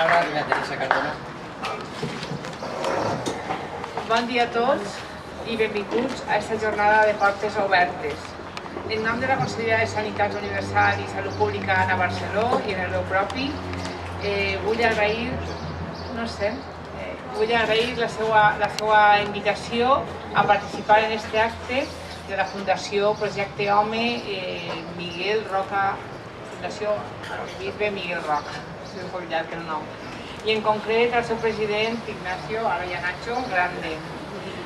paraula a la Teresa Cardona. Bon dia a tots i benvinguts a aquesta jornada de portes obertes. En nom de la Conselleria de Sanitat Universal i Salut Pública Anna Barceló i en el meu propi, vull agrair la seva invitació a participar en aquest acte de la Fundació Projecte Home Miguel Roca, Fundació Bisbe Miguel Roca, és un poc llarg el nom, i en concret el seu president Ignacio Nacho Grande.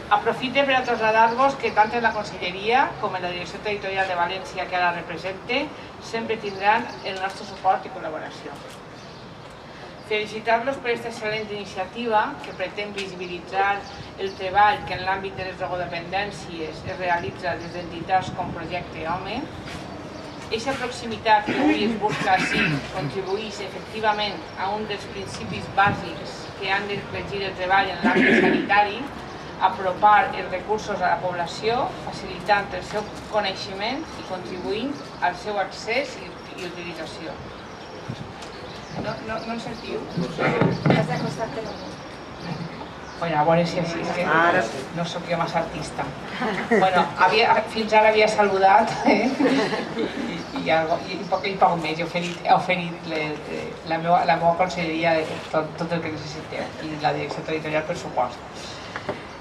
Aprofite per a traslladar-vos que tant en la Conselleria com en la Direcció Territorial de València que ara represente sempre tindran el nostre suport i col·laboració. Felicitar-los per aquesta excel·lent iniciativa que pretén visibilitzar el treball que en l'àmbit de les drogodependències es realitza des d'entitats com Projecte Home. Aquesta proximitat que avui es busca així contribueix efectivament a un dels principis bàsics que han de regir el treball en l'àmbit sanitari, apropar els recursos a la població, facilitant el seu coneixement i contribuint al seu accés i utilització. No en sentiu? Has d'acostar-te molt. A veure si així, no sóc jo massa artista. Fins ara havia saludat i poc més, he oferit la meva conselleria tot el que necessiteu i la direcció territorial, per supost.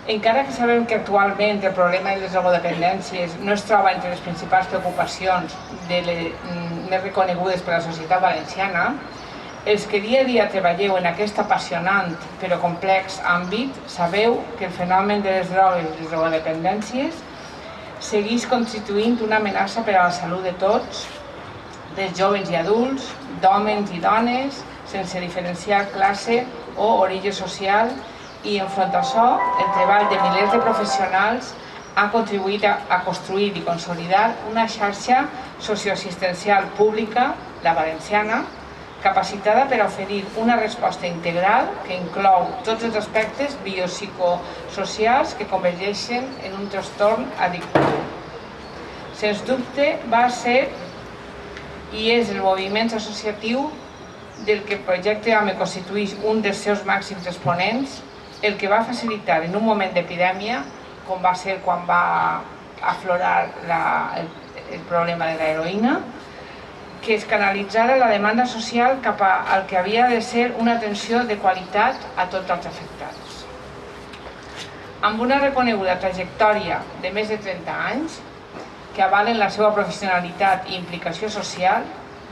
Encara que sabem que actualment el problema de les drogodependències no es troba entre les principals preocupacions més reconegudes per la societat valenciana, els que dia a dia treballeu en aquest apassionant però complex àmbit sabeu que el fenomen de les drogues i les drogodependències segueix constituint una amenaça per a la salut de tots, dels joves i adults, d'homes i dones, sense diferenciar classe o origen social, i enfront d'això, el treball de milers de professionals ha contribuït a construir i consolidar una xarxa socioassistencial pública, la valenciana, capacitada per oferir una resposta integral que inclou tots els aspectes biopsicosocials que convergeixen en un trastorn addictiu. Sens dubte va ser i és el moviment associatiu del que Projecte Home constitueix un dels seus màxims exponents, el que va facilitar en un moment d'epidèmia, com va ser quan va aflorar el problema de l'heroïna, que es canalitzara la demanda social cap al que havia de ser una atenció de qualitat a tots els afectats. Amb una reconeguda trajectòria de més de 30 anys, que avalen la seva professionalitat i implicació social,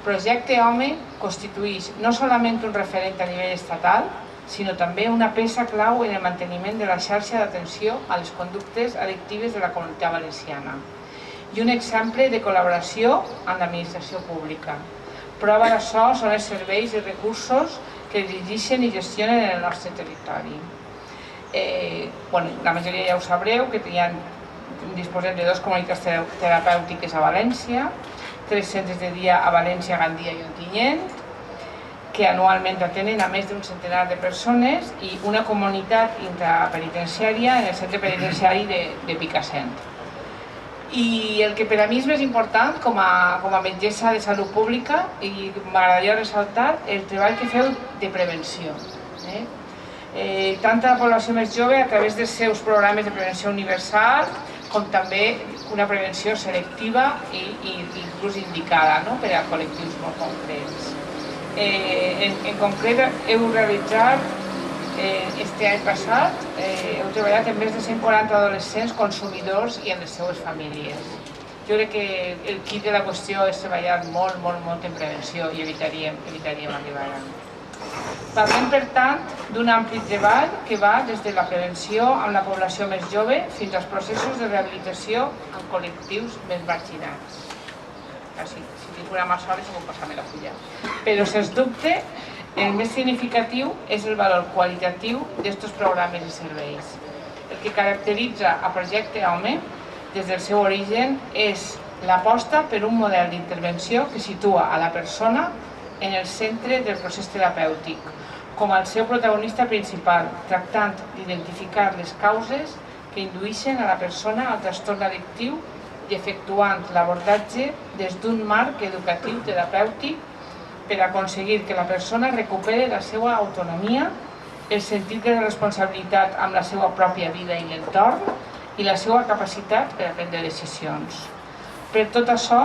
Projecte Home constitueix no solament un referent a nivell estatal, sinó també una peça clau en el manteniment de la xarxa d'atenció a les conductes addictives de la Comunitat Valenciana i un exemple de col·laboració amb l'administració pública. Prova d'això són els serveis i recursos que dirigeixen i gestionen en el nostre territori. La majoria ja ho sabreu, que disposem de 2 comunitats terapèutiques a València, 3 centres de dia a València, Gandia i Ontinyent, que anualment atenen a més d'un centenar de persones, i una comunitat intrapenitenciària en el centre penitenciari de Picassent. I el que per a mi és més important com a metgessa de salut pública, i m'agradaria ressaltar el treball que feu de prevenció. Tant a la població més jove a través dels seus programes de prevenció universal, com també una prevenció selectiva i inclús indicada per a col·lectius molt concrets. En concret, heu realitzat, este any passat, heu treballat amb més de 140 adolescents consumidors i amb les seues famílies. Jo crec que el quid de la qüestió és treballar molt en prevenció i evitaríem arribar allà. Parlem, per tant, d'un ampli treball que va des de la prevenció amb la població més jove fins als processos de rehabilitació amb col·lectius més marginats. Si tinc una mà sola, se m'ho passa la fulla. Però, sens dubte, el més significatiu és el valor qualitatiu d'aquests programes i serveis. El que caracteritza a Projecte Home des del seu origen és l'aposta per un model d'intervenció que situa a la persona en el centre del procés terapèutic, com el seu protagonista principal, tractant d'identificar les causes que indueixen a la persona al trastorn addictiu i efectuant l'abordatge des d'un marc educatiu terapèutic per aconseguir que la persona recuperi la seva autonomia, el sentit de responsabilitat amb la seva pròpia vida i l'entorn i la seva capacitat per a prendre decisions. Per tot això,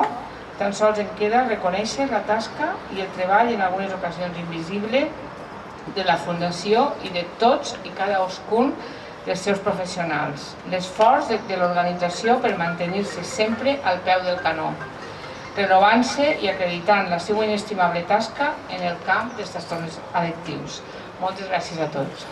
tan sols en queda reconèixer la tasca i el treball en algunes ocasions invisible de la Fundació i de tots i cadascun dels seus professionals, l'esforç de l'organització per mantenir-se sempre al peu del canó, renovant-se i acreditant la seva inestimable tasca en el camp dels trastorns addictius. Moltes gràcies a tots.